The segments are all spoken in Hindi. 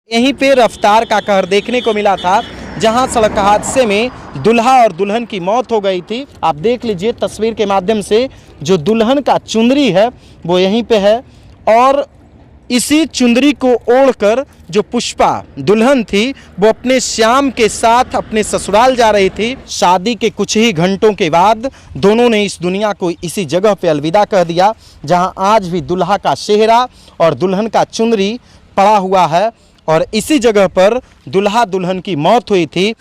यहीं पे रफ्तार का कहर देखने को मिला था, जहां सड़क हादसे में दुल्हा और दुल्हन की मौत हो गई थी। आप देख लीजिए तस्वीर के माध्यम से, जो दुल्हन का चुंदरी है वो यहीं पे है और इसी चुंदरी को ओढ़कर जो पुष्पा दुल्हन थी वो अपने श्याम के साथ अपने ससुराल जा रही थी। शादी के कुछ ही घंटों के बाद दोनों ने इस दुनिया को इसी जगह पे अलविदा कह दिया, जहां आज भी दुल्हा का सेहरा और दुल्हन का चुंदरी पड़ा हुआ है और इसी जगह पर दुल्हा दुल्हन की मौत हुई थी।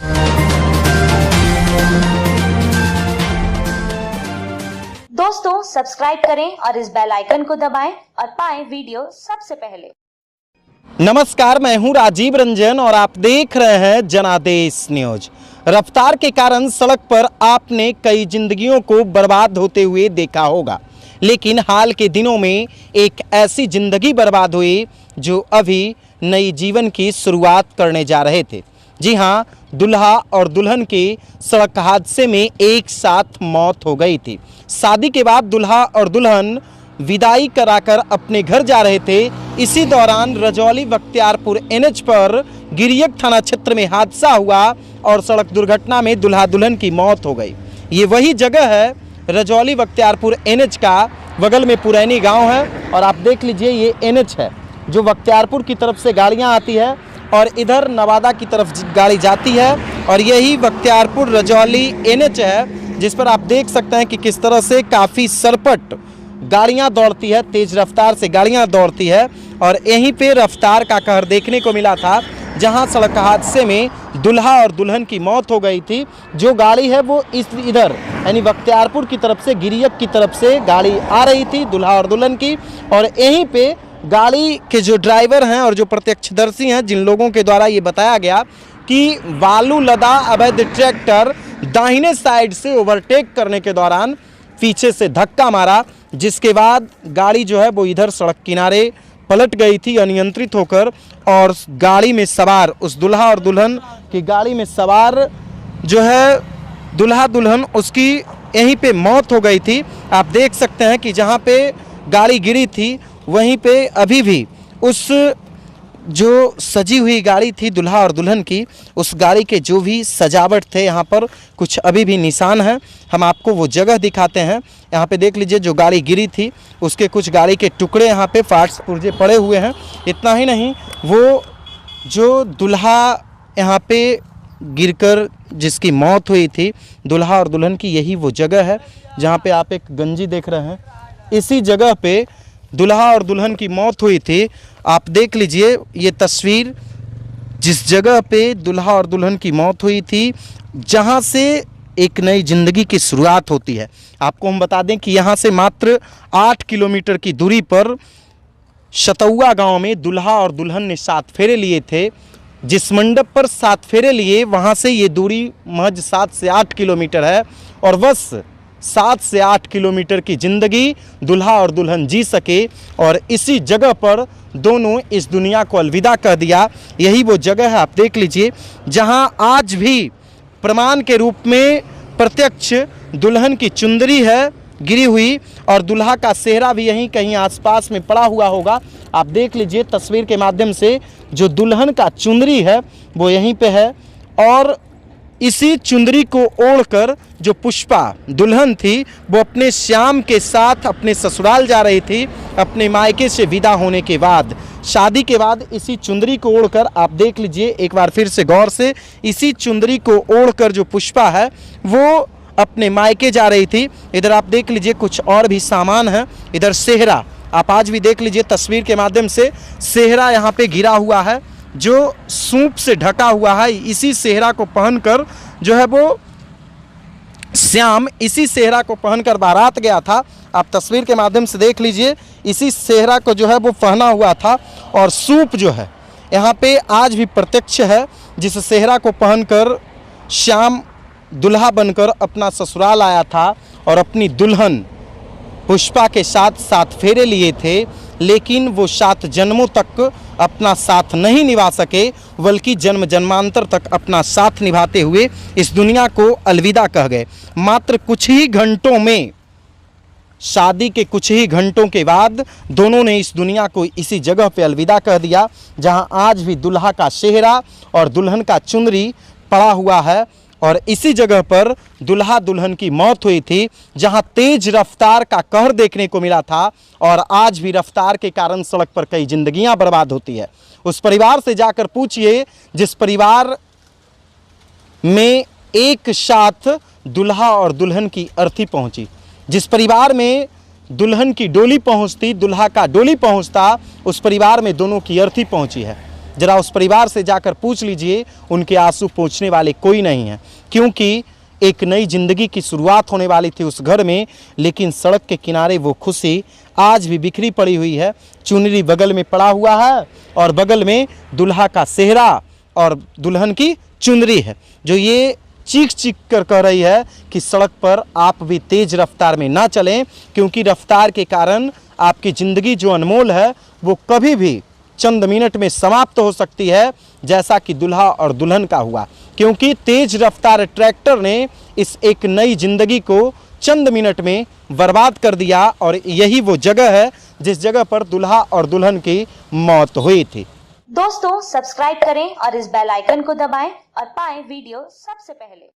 दोस्तों सब्सक्राइब करें और इस बेल आइकन को दबाएं और पाएं वीडियो सबसे पहले। नमस्कार, मैं हूं राजीव रंजन और आप देख रहे हैं जनादेश न्यूज। रफ्तार के कारण सड़क पर आपने कई जिंदगियों को बर्बाद होते हुए देखा होगा, लेकिन हाल के दिनों में एक ऐसी जिंदगी बर्बाद हुई जो अभी नई जीवन की शुरुआत करने जा रहे थे। जी हां, दुल्हा और दुल्हन की सड़क हादसे में एक साथ मौत हो गई थी। शादी के बाद दुल्हा और दुल्हन विदाई कराकर अपने घर जा रहे थे। इसी दौरान रजौली बख्तियारपुर एनएच पर गिरियक थाना क्षेत्र में हादसा हुआ और सड़क दुर्घटना में दुल्हा दुल्हन की मौत हो गई। ये वही जगह है, रजौली बख्तियारपुर एनएच का बगल में पुरैनी गांव है और आप देख लीजिए ये एनएच है जो बख्तियारपुर की तरफ से गाड़ियां आती है और इधर नवादा की तरफ गाड़ी जाती है और यही बख्तियारपुर रजौली एनएच है, जिस पर आप देख सकते हैं कि किस तरह से काफ़ी सरपट गाड़ियां दौड़ती है, तेज रफ्तार से गाड़ियां दौड़ती है और यहीं पे रफ्तार का कहर देखने को मिला था, जहां सड़क हादसे में दुल्हा और दुल्हन की मौत हो गई थी। जो गाड़ी है वो इधर यानी बख्तियारपुर की तरफ से गिरियक की तरफ से गाड़ी आ रही थी दुल्हा और दुल्हन की, और यहीं पे गाड़ी के जो ड्राइवर हैं और जो प्रत्यक्षदर्शी हैं, जिन लोगों के द्वारा ये बताया गया कि बालू लदा अवैध ट्रैक्टर दाहिने साइड से ओवरटेक करने के दौरान पीछे से धक्का मारा, जिसके बाद गाड़ी जो है वो इधर सड़क किनारे पलट गई थी अनियंत्रित होकर और गाड़ी में सवार उस दुल्हा और दुल्हन की गाड़ी में सवार जो है दुल्हा दुल्हन उसकी यहीं पे मौत हो गई थी। आप देख सकते हैं कि जहाँ पे गाड़ी गिरी थी वहीं पे अभी भी उस जो सजी हुई गाड़ी थी दुल्हा और दुल्हन की, उस गाड़ी के जो भी सजावट थे यहाँ पर कुछ अभी भी निशान हैं। हम आपको वो जगह दिखाते हैं। यहाँ पे देख लीजिए जो गाड़ी गिरी थी उसके कुछ गाड़ी के टुकड़े यहाँ पे पार्ट्स पुर्जे पड़े हुए हैं। इतना ही नहीं, वो जो दुल्हा यहाँ पे गिरकर जिसकी मौत हुई थी दुल्हा और दुल्हन की, यही वो जगह है जहाँ पे आप एक गंजी देख रहे हैं। इसी जगह पे दुल्हा और दुल्हन की मौत हुई थी। आप देख लीजिए ये तस्वीर, जिस जगह पे दुल्हा और दुल्हन की मौत हुई थी, जहां से एक नई जिंदगी की शुरुआत होती है। आपको हम बता दें कि यहां से मात्र 8 किलोमीटर की दूरी पर शतौआ गांव में दुल्हा और दुल्हन ने 7 फेरे लिए थे। जिस मंडप पर 7 फेरे लिए वहां से ये दूरी महज 7 से 8 किलोमीटर है और बस 7 से 8 किलोमीटर की ज़िंदगी दुल्हा और दुल्हन जी सके और इसी जगह पर दोनों इस दुनिया को अलविदा कह दिया। यही वो जगह है, आप देख लीजिए, जहां आज भी प्रमाण के रूप में प्रत्यक्ष दुल्हन की चुंदरी है गिरी हुई और दुल्हा का सेहरा भी यहीं कहीं आसपास में पड़ा हुआ होगा। आप देख लीजिए तस्वीर के माध्यम से, जो दुल्हन का चुंदरी है वो यहीं पे है और इसी चुंदरी को ओढ़कर जो पुष्पा दुल्हन थी वो अपने श्याम के साथ अपने ससुराल जा रही थी अपने मायके से विदा होने के बाद। शादी के बाद इसी चुंदरी को ओढ़कर, आप देख लीजिए एक बार फिर से गौर से, इसी चुंदरी को ओढ़कर जो पुष्पा है वो अपने मायके जा रही थी। इधर आप देख लीजिए कुछ और भी सामान है। इधर सेहरा आप आज भी देख लीजिए तस्वीर के माध्यम से, सेहरा यहाँ पे गिरा हुआ है जो सूप से ढका हुआ है। इसी सेहरा को पहनकर जो है वो श्याम इसी सेहरा को पहनकर बारात गया था। आप तस्वीर के माध्यम से देख लीजिए, इसी सेहरा को जो है वो पहना हुआ था और सूप जो है यहाँ पे आज भी प्रत्यक्ष है, जिस सेहरा को पहनकर श्याम दुल्हा बनकर अपना ससुराल आया था और अपनी दुल्हन पुष्पा के साथ 7 फेरे लिए थे, लेकिन वो 7 जन्मों तक अपना साथ नहीं निभा सके, बल्कि जन्म जन्मांतर तक अपना साथ निभाते हुए इस दुनिया को अलविदा कह गए। मात्र कुछ ही घंटों में शादी के कुछ ही घंटों के बाद दोनों ने इस दुनिया को इसी जगह पे अलविदा कह दिया, जहां आज भी दुल्हा का सेहरा और दुल्हन का चुनरी पड़ा हुआ है। और इसी जगह पर दुल्हा दुल्हन की मौत हुई थी, जहां तेज रफ्तार का कहर देखने को मिला था। और आज भी रफ्तार के कारण सड़क पर कई जिंदगियां बर्बाद होती है। उस परिवार से जाकर पूछिए जिस परिवार में एक साथ दुल्हा और दुल्हन की अर्थी पहुंची, जिस परिवार में दुल्हन की डोली पहुंचती, दुल्हा का डोली पहुंचता, उस परिवार में दोनों की अर्थी पहुंची है। जरा उस परिवार से जाकर पूछ लीजिए, उनके आंसू पोंछने वाले कोई नहीं है, क्योंकि एक नई जिंदगी की शुरुआत होने वाली थी उस घर में। लेकिन सड़क के किनारे वो खुशी आज भी बिखरी पड़ी हुई है। चुनरी बगल में पड़ा हुआ है और बगल में दुल्हा का सेहरा और दुल्हन की चुनरी है, जो ये चीख चीख कर कह रही है कि सड़क पर आप भी तेज रफ्तार में ना चलें, क्योंकि रफ्तार के कारण आपकी ज़िंदगी जो अनमोल है वो कभी भी चंद मिनट में समाप्त हो सकती है, जैसा कि दुल्हा और दुल्हन का हुआ। क्योंकि तेज रफ्तार ट्रैक्टर ने इस एक नई जिंदगी को चंद मिनट में बर्बाद कर दिया। और यही वो जगह है जिस जगह पर दुल्हा और दुल्हन की मौत हुई थी। दोस्तों सब्सक्राइब करें और इस बेल आइकन को दबाएं और पाएं वीडियो सबसे पहले।